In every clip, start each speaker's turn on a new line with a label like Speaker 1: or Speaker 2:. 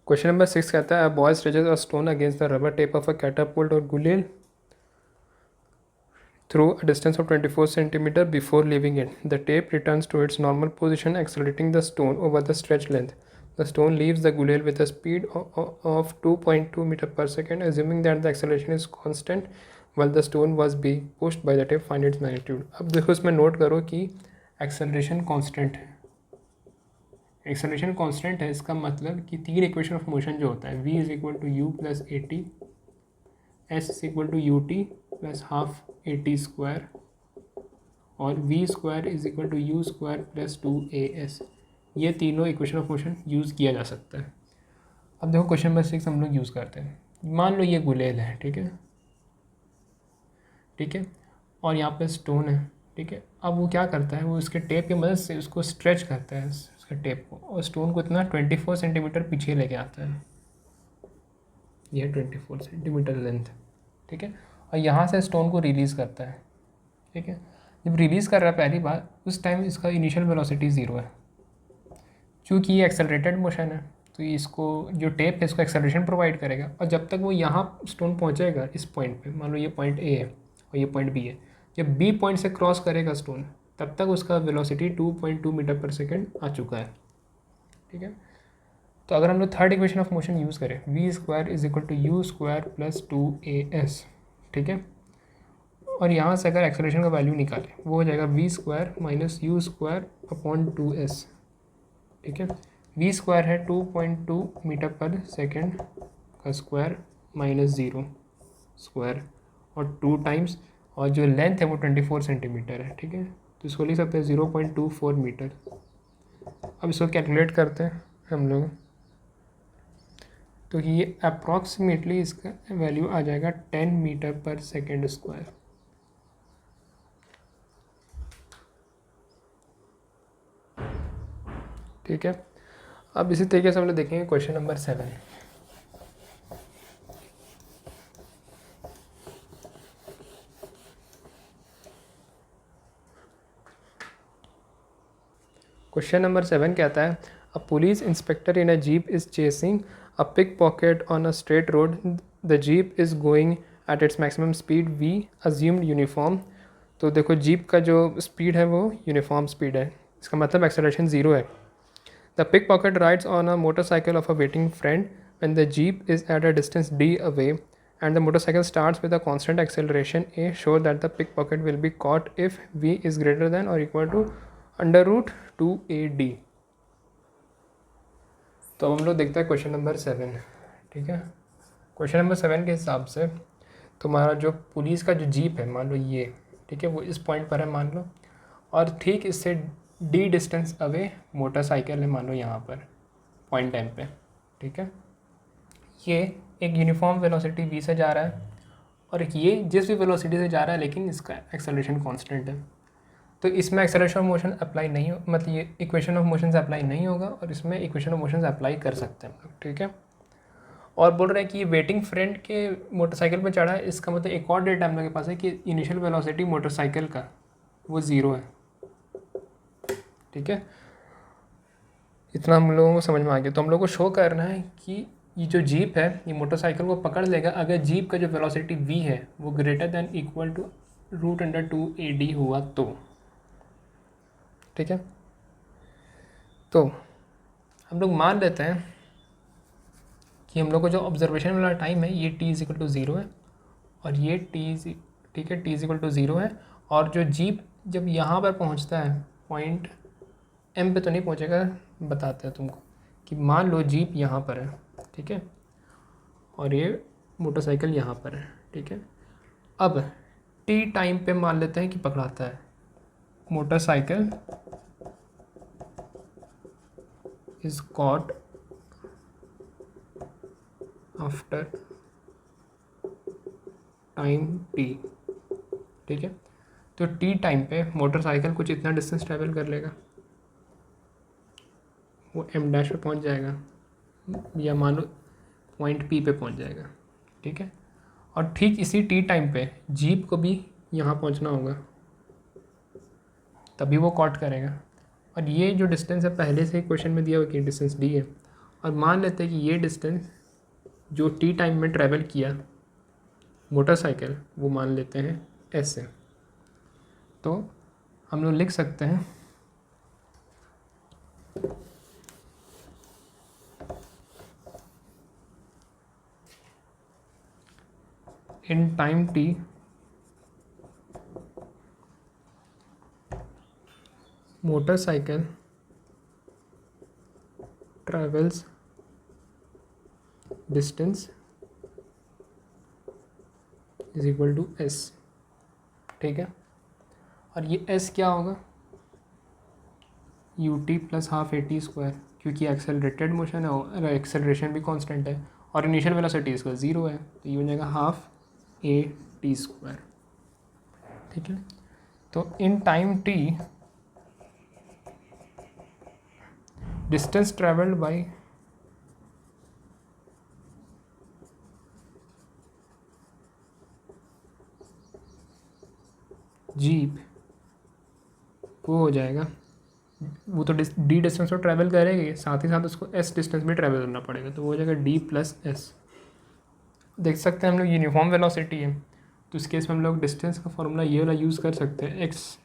Speaker 1: Question number 6 कहता है, boy stretches a stone against the rubber tape of a catapult और गुलेल through a distance of 24 centimeter before leaving it. The tape returns to its normal position, accelerating the stone over the stretched length. The stone leaves the gulel with a speed of 2.2 meter per second, assuming that the acceleration is constant while the stone was being pushed by the tape. Find its magnitude. अब देखो इसमें note करो कि acceleration constant है. Acceleration constant है, इसका मतलब कि तीन इक्वेशन ऑफ मोशन जो होता है v is equal to U plus A T, S is equal to U T plus half A T square और v square is equal to you square plus 2as, ये तीनों equation of motion use किया जा सकता है. अब देखो question number 6 हम लोग यूज़ करते हैं. मान लो ये गुलेल है, ठीक है, ठीक है, और यहाँ पे स्टोन है, ठीक है. अब वो क्या करता है, वो इसके टेप की मदद से उसको स्ट्रेच करता है, उसके टेप को, और स्टोन को इतना 24 सेंटीमीटर पीछे लेके आता है. यह 24 सेंटीमीटर लेंथ, ठीक है. और यहाँ से स्टोन को रिलीज़ करता है, ठीक है. जब रिलीज़ कर रहा है पहली बार, उस टाइम इसका इनिशियल वेलोसिटी 0 है. चूँकि ये एक्सेलरेटेड मोशन है तो इसको जो टेप है इसको एक्सेलरेशन प्रोवाइड करेगा, और जब तक वो यहाँ स्टोन पहुँचेगा इस पॉइंट पे, मान लो ये पॉइंट ए है और ये पॉइंट बी है, जब बी पॉइंट से क्रॉस करेगा स्टोन तब तक उसका वेलोसिटी 2.2 मीटर पर सेकेंड आ चुका है, ठीक है. तो अगर हम लोग third equation of motion use करें, v square is equal to you square plus 2as, ठीक है, और यहाँ से अगर एक्सेलरेशन का वैल्यू निकालें वो हो जाएगा V square minus U square upon 2s, ठीक है. वी स्क्वायर है 2.2 मीटर पर सेकेंड का स्क्वायर माइनस 0 स्क्वायर और 2 टाइम्स, और जो लेंथ है वो 24 सेंटीमीटर है, ठीक है. तो इसको लिख सकते हैं 0.24 मीटर. अब इसको कैलकुलेट करते हैं हम लोग, तो ये अप्रॉक्सीमेटली इसका वैल्यू आ जाएगा 10 मीटर पर सेकेंड स्क्वायर. ठीक है. अब इसी तरीके से हम लोग देखेंगे क्वेश्चन नंबर 7. क्वेश्चन नंबर 7 कहता है, a police inspector in a jeep is chasing a pickpocket on a straight road. The jeep is going at its maximum speed we assumed uniform. तो देखो जीप का जो speed है वो uniform speed है, इसका मतलब एक्सेलरेशन 0 है. The pickpocket rides on a motorcycle of a waiting friend when the jeep is at a distance d away and the motorcycle starts with a constant acceleration a. Show that the pickpocket will be caught if v is greater than or equal to under root 2ad. तो अब हम लोग देखते हैं question number 7, ठीक है. Question number 7 के हिसाब से तुम्हारा जो पुलिस का जो जीप है, मान लो ये, ठीक है, वो इस पॉइंट पर है मान लो, और ठीक इससे डी डिस्टेंस अवे मोटरसाइकिल है मान लो यहाँ पर पॉइंट एम पे, ठीक है. ये एक यूनिफॉर्म वेलोसिटी v से जा रहा है और एक ये जिस भी वेलोसिटी से जा रहा है लेकिन इसका एक्सेलरेशन कांस्टेंट है. तो इसमें एक्सेलरेशन ऑफ मोशन अप्लाई नहीं हो, मतलब ये इक्वेशन ऑफ मोशन से अप्लाई नहीं होगा, और इसमें इक्वेशन ऑफ मोशन से अप्लाई कर सकते हैं हम लोग, ठीक है. और बोल रहे हैं कि ये वेटिंग फ्रेंड के मोटरसाइकिल पर चढ़ा है, इसका मतलब एक और डेटा हम लोग के पास है कि इनिशियल वेलोसिटी मोटरसाइकिल का वो 0 है, ठीक है. इतना हम लोगों को समझ में आ गया. तो हम लोग को शो करना है कि ये जो जीप है ये मोटरसाइकिल को पकड़ लेगा अगर जीप का जो वेलोसिटी v है वो greater than equal to √2ad हुआ तो, ठीक है. तो हम लोग मान लेते हैं कि हम लोग को जो ऑब्जर्वेशन वाला टाइम है ये t इज इक्वल टू 0 है और ये ठीक है, t इज इक्वल टू 0 है. और जो जीप जब यहाँ पर पहुँचता है पॉइंट m पे तो नहीं पहुँचेगा, बताते हैं तुमको कि मान लो जीप यहाँ पर है, ठीक है, और ये मोटरसाइकिल यहाँ पर है, ठीक है. अब t टाइम पे मान लेते हैं कि पकड़ाता है motorcycle is caught after time t, ठीक है. तो t टाइम पे मोटरसाइकिल कुछ इतना डिस्टेंस ट्रैवल कर लेगा, वो m डैश पे पहुंच जाएगा या मान लो पॉइंट p पे पहुंच जाएगा, ठीक है. और ठीक इसी t टाइम पे जीप को भी यहाँ पहुंचना होगा, तभी वो कॉट करेगा. और ये जो डिस्टेंस है पहले से ही क्वेश्चन में दिया हुआ कि डिस्टेंस d है, और मान लेते हैं कि ये डिस्टेंस जो टी टाइम में ट्रैवल किया मोटरसाइकिल वो मान लेते हैं एस है। तो हम लोग लिख सकते हैं in time t motorcycle travels distance is equal to s. ठीक है, और ये एस क्या होगा, u T plus half A T square, क्योंकि एक्सेलरेटेड मोशन है और एक्सेलरेशन भी कांस्टेंट है और इनिशियल वेलोसिटी इसका 0 है, तो ये बन जाएगा हाफ ए टी स्क्वायर। ठीक है, तो इन time T distance travelled by jeep वो हो जाएगा, वो तो डी डिस्टेंस तो ट्रैवल करेगी, साथ ही साथ उसको एस डिस्टेंस भी ट्रैवल करना पड़ेगा, तो वो हो जाएगा डी प्लस एस। देख सकते हैं हम लोग यूनिफॉर्म वेलोसिटी है, तो इस केस में हम लोग डिस्टेंस का फॉर्मूला ये वाला यूज़ कर सकते हैं, x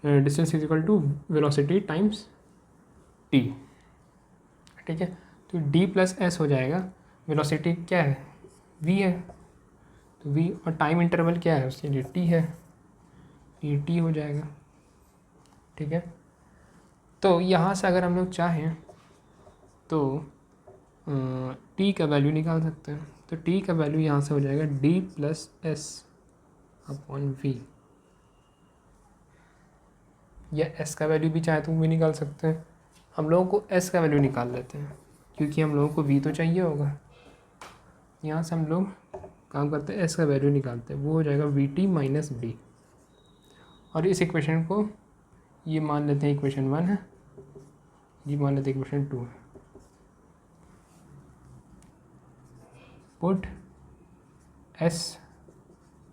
Speaker 1: distance is equal to velocity times t. ठीक है, तो डी प्लस एस हो जाएगा, वेलोसिटी क्या है वी है, तो वी, और टाइम इंटरवल क्या है उसके लिए टी है, ये टी हो जाएगा। ठीक है, तो यहाँ से अगर हम लोग चाहें तो टी का वैल्यू निकाल सकते हैं, तो टी का वैल्यू यहाँ से हो जाएगा d plus s upon v, या एस का वैल्यू भी चाहे तो भी निकाल सकते हैं। हम लोगों को एस का वैल्यू निकाल लेते हैं क्योंकि हम लोगों को वी तो चाहिए होगा। यहाँ से हम लोग काम करते हैं, एस का वैल्यू निकालते हैं, वो हो जाएगा वी टी माइनस डी, और इस इक्वेशन को ये मान लेते हैं इक्वेशन 1 है, ये मान लेते हैं इक्वेशन 2 है। पुट एस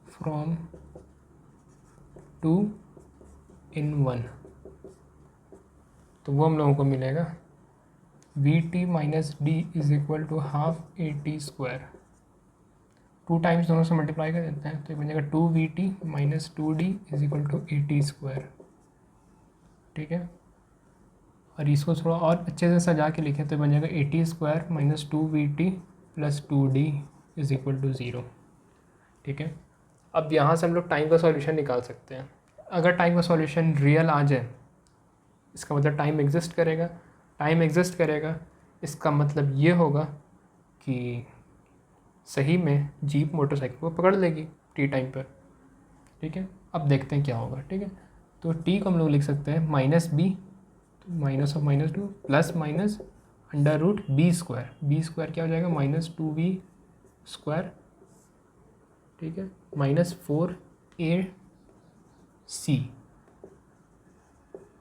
Speaker 1: फ्रॉम 2 in 1, तो वो हम लोगों को मिलेगा v t minus d is equal to half A T square, 2 times दोनों से मल्टीप्लाई कर देते हैं तो ये बन जाएगा 2 v t minus 2 d is equal to a T square. ठीक है, और इसको थोड़ा और अच्छे से सजा के लिखें तो बन जाएगा a T square minus 2 v t plus 2 d is equal to 0। ठीक है, अब यहाँ से हम लोग टाइम का सॉल्यूशन निकाल सकते हैं। अगर टाइम का सॉल्यूशन रियल आ जाए, इसका मतलब टाइम एग्जिस्ट करेगा, टाइम एग्जिस्ट करेगा इसका मतलब ये होगा कि सही में जीप मोटरसाइकिल को पकड़ लेगी टी टाइम पर। ठीक है, अब देखते हैं क्या होगा। ठीक है, तो टी को हम लोग लिख सकते हैं माइनस बी, तो minus of minus 2 plus minus under root b square, b square क्या हो जाएगा माइनस 2b स्क्वायर। ठीक है, माइनस 4ac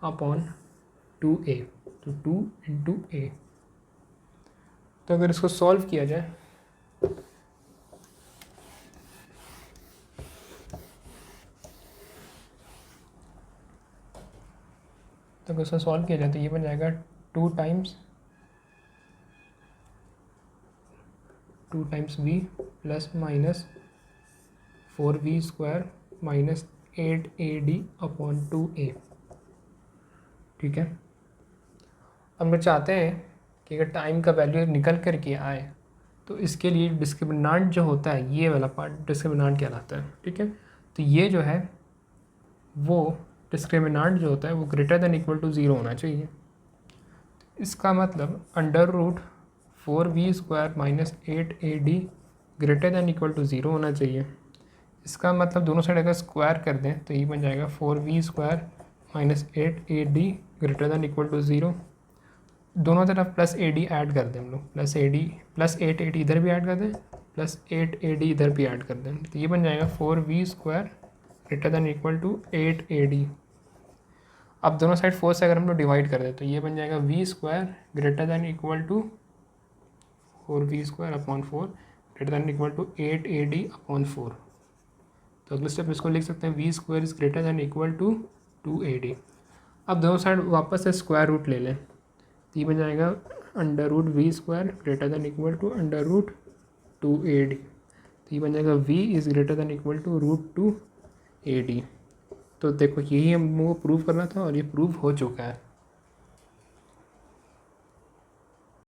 Speaker 1: अपॉन 2a, तो 2 इंटू a। तो अगर इसको सॉल्व किया जाए तो अगर इसको सॉल्व किया जाए तो ये बन जाएगा 2 times v plus minus 4v square minus 8ad upon 2a। ठीक है, हम लोग चाहते हैं कि अगर टाइम का वैल्यू निकल कर के आए तो इसके लिए डिस्क्रिमिनेंट जो होता है, ये वाला पार्ट डिस्क्रिमिनेंट कहलाता है। ठीक है, तो ये जो है वो डिस्क्रिमिनेंट जो होता है वो ग्रेटर देन इक्वल टू 0 होना चाहिए। इसका मतलब under root 4v square minus 8ad greater than equal to 0 होना चाहिए। इसका मतलब दोनों साइड अगर स्क्वायर कर दें तो ये बन जाएगा 4v square minus 8ad greater than equal to 0। दोनों तरफ प्लस ad ऐड कर दें हम लोग, प्लस 8ad इधर भी ऐड कर दें, प्लस 8ad इधर भी ऐड कर दें, तो ये बन जाएगा 4v square greater than equal to 8ad। अब दोनों साइड 4 से अगर हम लोग डिवाइड कर दें तो ये बन जाएगा v square greater than equal to 4v square upon 4 greater than equal to 8ad upon 4। तो अगले स्टेप इसको लिख सकते हैं v square is greater than equal to 2ad। अब दोनों साइड वापस से स्क्वायर रूट ले लें तो ये बन जाएगा under root v square greater than equal to under root 2AD। तो ये बन जाएगा v is greater than equal to root 2AD। तो देखो यही हमको प्रूव करना था और ये प्रूव हो चुका है।